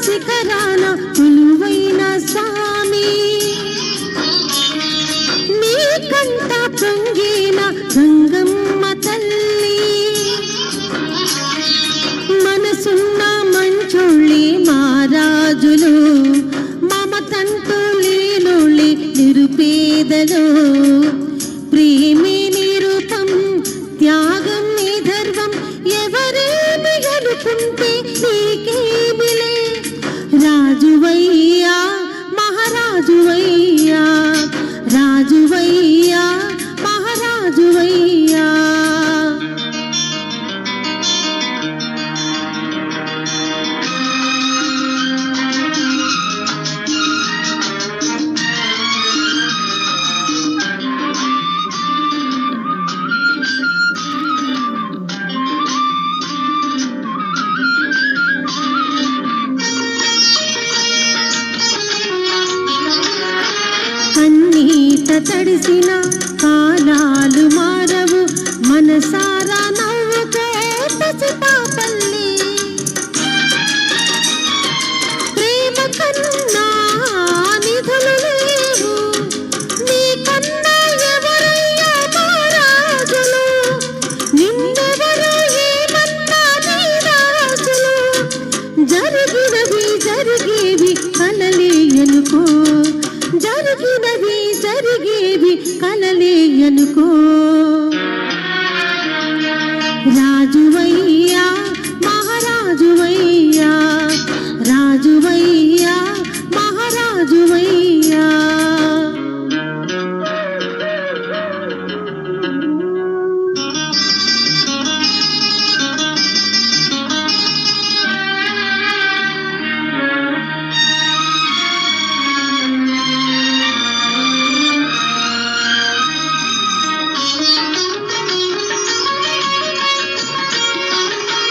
శిఖరాన కొలువైన స్వామి నీ కంట పొంగిన గంగమ్మ తల్లి మనసున్న మంచోళ్ళి మహారాజులు మమతంటూ లేనోళ్ళి నిరుపేదలు ప్రేమే నిరూపం త్యాగం నీ ధర్మం ఎవరేమి అనుకుంటే నీకేమిలే రాజువయ్యా మహారాజువయ్యా రాజువయ్యా మహారాజువయ్యా కన్నీట తడిసిన కాలాలు మారవు మనసారా నవ్వుకో పసిపాపల్లి ప్రేమ కన్నా నిధులు లేవు నీ కన్నా ఎవరయ్యా మహారాజులు నిన్నెవరు ఏమన్నా నీ రాజులు జరిగినవి జరిగేవి కలలే అనుకో జరిగినవి జరిగేవి కలలే అనుకో రాజువయ్యా మహారాజువయ్యా రాజువయ్యా మహారాజువయ్యా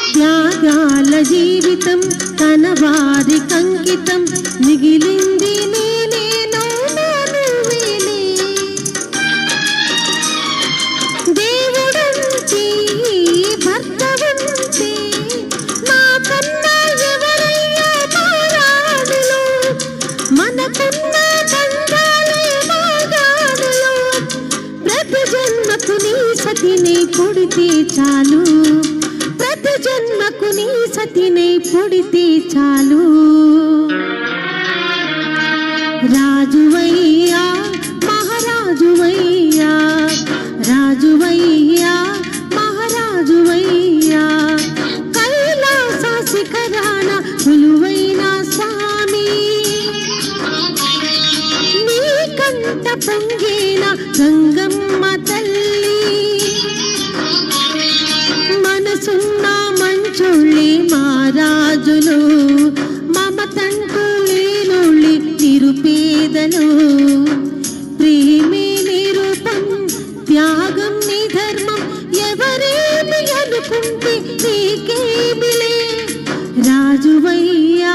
త్యాగాల జీవితం తన వారి కంకితం మిగిలింది నేనేనో నువ్వేలే దేవుడంటే భర్తవంటే నా కన్నా ఎవరయ్యా మహారాజులు మనకున్న బంధాలే మాగాదులు ప్రతి జన్మకు నీ సతిని పుడితే చాలు ప్రతి జన్మకు నీ సతిని పుడితే చాలు రాజువయ్యా మహారాజువయ్యా రాజువయ్యా మహారాజువయ్యా కైలాస శిఖరాన కొలువైన స్వామి నీ కంట పొంగిన గంగమ్మ తల్లి మనసున్న మంచోళ్ళి మహారాజులు మమతంటూ లేనోళ్ళి నిరుపేదలు ప్రేమే నిరూపం త్యాగం నీ ధర్మం ఎవరేమి అనుకుంటే నీకేమిలే రాజువయ్యా